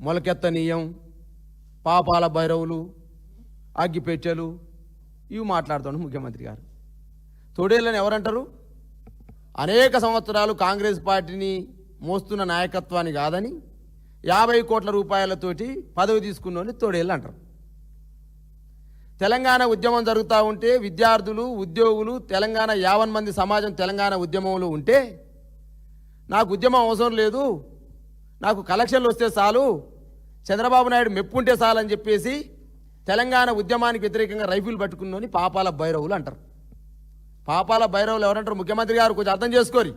మొలకెత్తనీయం, పాపాల భైరవులు, అగ్గిపెట్టెలు ఇవి మాట్లాడుతాడు ముఖ్యమంత్రి గారు. తోడేళ్ళని ఎవరంటారు? అనేక సంవత్సరాలు కాంగ్రెస్ పార్టీని మోస్తున్న నాయకత్వాన్ని కాదని 50 కోట్ల రూపాయలతోటి పదవి తీసుకున్నోని తోడేళ్ళు అంటారు. తెలంగాణ ఉద్యమం జరుగుతూ ఉంటే విద్యార్థులు, ఉద్యోగులు, తెలంగాణ 50 మంది సమాజం తెలంగాణ ఉద్యమంలో ఉంటే నాకు ఉద్యమం అవసరం లేదు, నాకు కలెక్షన్లు వస్తే చాలు, చంద్రబాబు నాయుడు మెప్పుంటే చాలని చెప్పేసి తెలంగాణ ఉద్యమానికి వ్యతిరేకంగా రైఫిల్ పట్టుకున్నోని పాపాల భైరవులు అంటారు. పాపాల భైరవులు ఎవరంటారు? ముఖ్యమంత్రి గారు కొంచెం అర్థం చేసుకోరి.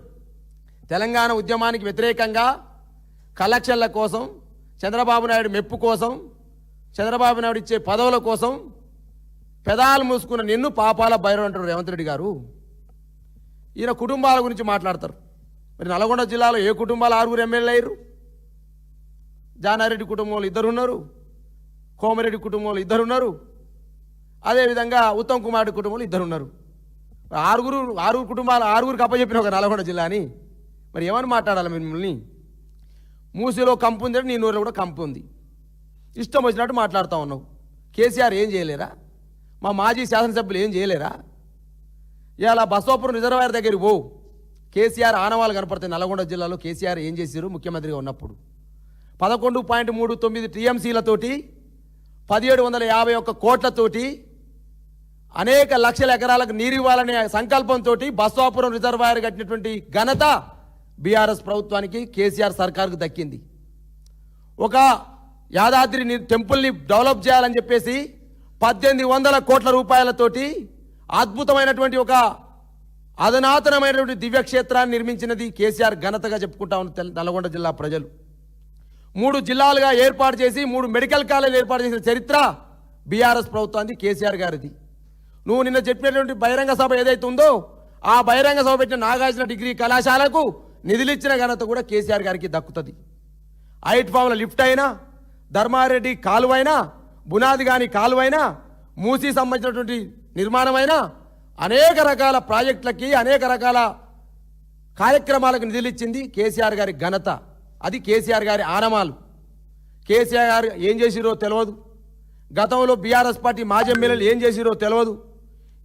తెలంగాణ ఉద్యమానికి వ్యతిరేకంగా కలెక్షన్ల కోసం, చంద్రబాబు నాయుడు మెప్పు కోసం, చంద్రబాబు నాయుడు ఇచ్చే పదవుల కోసం పెదాలు మూసుకున్న నిన్ను పాపాల భైరవులు అంటారు రేవంత్ రెడ్డి గారు. ఈయన కుటుంబాల గురించి మాట్లాడతారు. మరి నల్గొండ జిల్లాలో ఏ కుటుంబాలు 6 ఎమ్మెల్యేలు అయ్యారు? జానారెడ్డి కుటుంబంలో 2 ఉన్నారు, కోమరెడ్డి కుటుంబంలో 2 ఉన్నారు, అదేవిధంగా ఉత్తమ్ కుమార్ కుటుంబంలో 2 ఉన్నారు. 6 కుటుంబాలు 6 అప్పచెప్పిన ఒక నల్గొండ జిల్లాని మరి ఏమని మాట్లాడాలి? మిమ్మల్ని మూసిలో కంపు ఉంది, నీ నూరులో కూడా కంపు ఉంది, ఇష్టం వచ్చినట్టు మాట్లాడుతూ ఉన్నావు. కేసీఆర్ ఏం చేయలేరా? మా మాజీ శాసనసభ్యులు ఏం చేయలేరా? ఇలా బసవాపురం రిజర్వాయర్ దగ్గరికి పోవు, కేసీఆర్ ఆనవాళ్ళు కనపడతాయి. నల్గొండ జిల్లాలో కేసీఆర్ ఏం చేశారు ముఖ్యమంత్రిగా ఉన్నప్పుడు? 11.39 టీఎంసీలతోటి 1751 కోట్లతోటి అనేక లక్షల ఎకరాలకు నీరు ఇవ్వాలనే సంకల్పంతో బసవాపురం రిజర్వాయర్ కట్టినటువంటి ఘనత బీఆర్ఎస్ ప్రభుత్వానికి, కేసీఆర్ సర్కార్కు దక్కింది. ఒక యాదాద్రి టెంపుల్ని డెవలప్ చేయాలని చెప్పేసి 1800 కోట్ల రూపాయలతోటి అద్భుతమైనటువంటి ఒక అధునాతనమైనటువంటి దివ్యక్షేత్రాన్ని నిర్మించినది కేసీఆర్ ఘనతగా చెప్పుకుంటా ఉన్న నల్గొండ జిల్లా ప్రజలు. 3 జిల్లాలుగా ఏర్పాటు చేసి 3 మెడికల్ కాలేజీలు ఏర్పాటు చేసిన చరిత్ర బీఆర్ఎస్ ప్రభుత్వానికి, కేసీఆర్ గారిది. నువ్వు నిన్న చెప్పినటువంటి బహిరంగ సభ ఏదైతే ఉందో ఆ బహిరంగ సభ పెట్టిన నాగార్జున డిగ్రీ కళాశాలకు నిధులిచ్చిన ఘనత కూడా కేసీఆర్ గారికి దక్కుతుంది. ఐట్ ఫామ్ల లిఫ్ట్ అయినా, ధర్మారెడ్డి కాలువైనా, బునాది గాని కాలువైనా, మూసీ సంబంధించినటువంటి నిర్మాణమైనా అనేక రకాల ప్రాజెక్టులకి, అనేక రకాల కార్యక్రమాలకు నిధులిచ్చింది కేసీఆర్ గారి ఘనత. అది కేసీఆర్ గారి ఆనమాలు. కేసీఆర్ గారు ఏం చేసిరో తెలియదు, గతంలో బీఆర్ఎస్ పార్టీ మాజీ ఎమ్మెల్యేలు ఏం చేసిరో తెలియదు.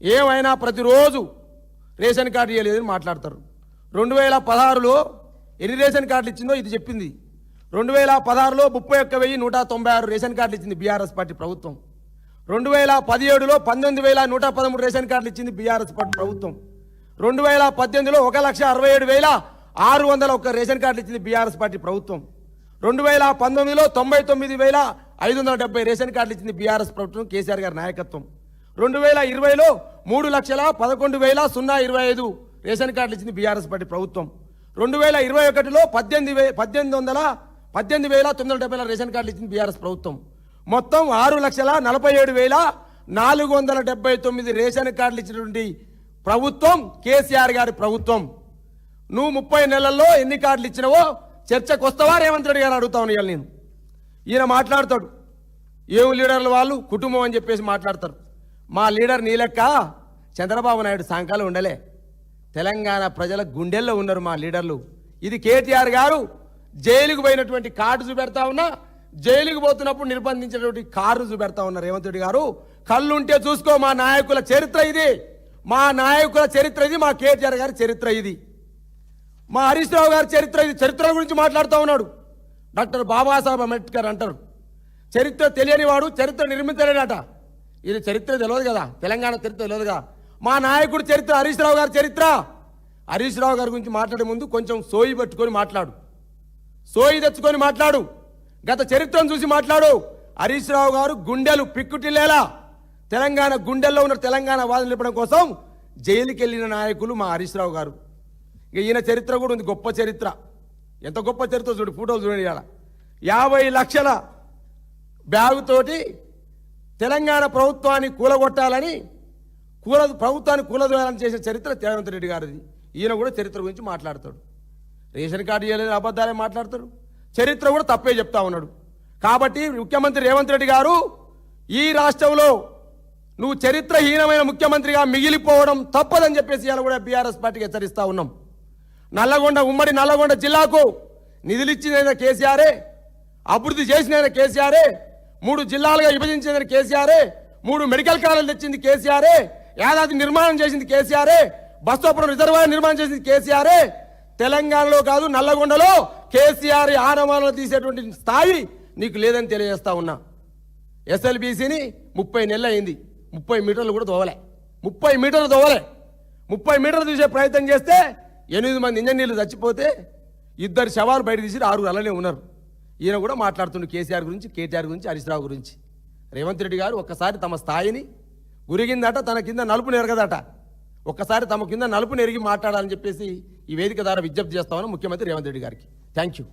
ఏమైనా ప్రతిరోజు రేషన్ కార్డు ఇవ్వలేదని మాట్లాడతారు. 2016లో ఎన్ని రేషన్ కార్డులు ఇచ్చిందో ఇది చెప్పింది. 2016లో 31,196 రేషన్ కార్డులు ఇచ్చింది బీఆర్ఎస్ పార్టీ ప్రభుత్వం. 2017లో 19,113 రేషన్ కార్డులు ఇచ్చింది బీఆర్ఎస్ పార్టీ ప్రభుత్వం. 2018లో 1,67,601 రేషన్ కార్డులు ఇచ్చింది బీఆర్ఎస్ పార్టీ ప్రభుత్వం. 2019లో 99,570 రేషన్ కార్డులు ఇచ్చింది బీఆర్ఎస్ ప్రభుత్వం, కేసీఆర్ గారి నాయకత్వం. 2020లో 3,11,025 రేషన్ కార్డులు ఇచ్చింది బీఆర్ఎస్ పార్టీ ప్రభుత్వం. 2021లో 18,970 రేషన్ కార్డులు ఇచ్చింది బీఆర్ఎస్ ప్రభుత్వం. మొత్తం 6,47,479 రేషన్ కార్డులు ఇచ్చినటువంటి ప్రభుత్వం కేసీఆర్ గారి ప్రభుత్వం. నువ్వు 30 నెలల్లో ఎన్ని కార్డులు ఇచ్చినావో చర్చకు వస్తావా రేవంత్ రెడ్డి గారు అడుగుతా ఉన్నాను నేను. ఈయన మాట్లాడతాడు, ఏం లీడర్లు వాళ్ళు కుటుంబం అని చెప్పేసి మాట్లాడతారు. మా లీడర్ నీ లెక్క చంద్రబాబు నాయుడు సాంకాలు ఉండలే, తెలంగాణ ప్రజల గుండెల్లో ఉన్నారు మా లీడర్లు. ఇది కేటీఆర్ గారు జైలుకు పోయినటువంటి కార్డు చూపెడతా ఉన్నా, జైలుకు పోతున్నప్పుడు నిర్బంధించినటువంటి కారు చూపెడతా ఉన్నారు రేవంత్ రెడ్డి గారు. కళ్ళుంటే చూసుకో, మా నాయకుల చరిత్ర ఇది, మా నాయకుల చరిత్ర ఇది, మా కేటీఆర్ గారి చరిత్ర ఇది, మా హరీష్ రావు గారి చరిత్ర ఇది. చరిత్ర గురించి మాట్లాడుతూ ఉన్నాడు. డాక్టర్ బాబాసాహెబ్ అంబేద్కర్ అంటారు, చరిత్ర తెలియని వాడు చరిత్ర నిర్మించలేడట. ఇది చరిత్ర తెలియదు కదా, తెలంగాణ చరిత్ర తెలియదుగా. మా నాయకుడి చరిత్ర, హరీష్ రావు గారి చరిత్ర. హరీష్ రావు గారి గురించి మాట్లాడే ముందు కొంచెం సోయి పెట్టుకొని మాట్లాడు, సోయి తెచ్చుకొని మాట్లాడు, గత చరిత్రను చూసి మాట్లాడు. హరీష్ రావు గారు గుండెలు పిక్కుటిల్లేలా తెలంగాణ గుండెల్లో ఉన్న తెలంగాణ వాదన నిలపడం కోసం జైలుకి వెళ్ళిన నాయకులు మా హరీష్ రావు గారు. ఇక ఈయన చరిత్ర కూడా ఉంది, గొప్ప చరిత్ర. ఎంత గొప్ప చరిత్ర చూడు, ఫోటోలు చూడండి. ఇలా 50 లక్షల బ్యాగుతోటి తెలంగాణ ప్రభుత్వాన్ని కూలగొట్టాలని, ప్రభుత్వాన్ని కూలదోయాలని చేసిన చరిత్ర రేవంత్ రెడ్డి గారిది. ఈయన కూడా చరిత్ర గురించి మాట్లాడతాడు. రేషన్ కార్డు ఇవ్వలేని అబద్ధాలే మాట్లాడతాడు, చరిత్ర కూడా తప్పే చెప్తా ఉన్నాడు. కాబట్టి ముఖ్యమంత్రి రేవంత్ రెడ్డి గారు, ఈ రాష్ట్రంలో నువ్వు చరిత్రహీనమైన ముఖ్యమంత్రిగా మిగిలిపోవడం తప్పదని చెప్పేసి ఇలా కూడా బీఆర్ఎస్ పార్టీకి హెచ్చరిస్తా ఉన్నాం. ఉమ్మడి నల్లగొండ జిల్లాకు నిధులిచ్చిందైనా కేసీఆరే, అభివృద్ధి చేసిన కేసీఆరే, 3 జిల్లాలుగా విభజించింది కేసీఆరే, 3 మెడికల్ కాలేజీలు తెచ్చింది కేసీఆరే, యాదాద్రి నిర్మాణం చేసింది కేసీఆరే, బస్తాపురం రిజర్వాయర్ నిర్మాణం చేసింది కేసీఆరే. తెలంగాణలో కాదు నల్లగొండలో కేసీఆర్ ఆనవాలను తీసేటువంటి స్థాయి నీకు లేదని తెలియజేస్తా ఉన్నా. ఎస్ఎల్బీసీని 30 నెలలు అయింది, 30 మీటర్లు కూడా తోవలే, 30 మీటర్లు తోవలే. 30 మీటర్లు తీసే ప్రయత్నం చేస్తే 8 మంది ఇంజనీర్లు చచ్చిపోతే 2 శవాలు బయట తీసి 6 అలానే ఉన్నారు. ఈయన కూడా మాట్లాడుతుండు కేసీఆర్ గురించి, కేటీఆర్ గురించి, హరీష్ రావు గురించి. రేవంత్ రెడ్డి గారు ఒక్కసారి తమ స్థాయిని గురిగిందట, తన కింద నలుపు నెరగదట, ఒక్కసారి తమ కింద నలుపు నెరిగి మాట్లాడాలని చెప్పేసి ఈ వేదిక ద్వారా విజ్ఞప్తి చేస్తామని ముఖ్యమంత్రి రేవంత్ రెడ్డి గారికి. Thank you.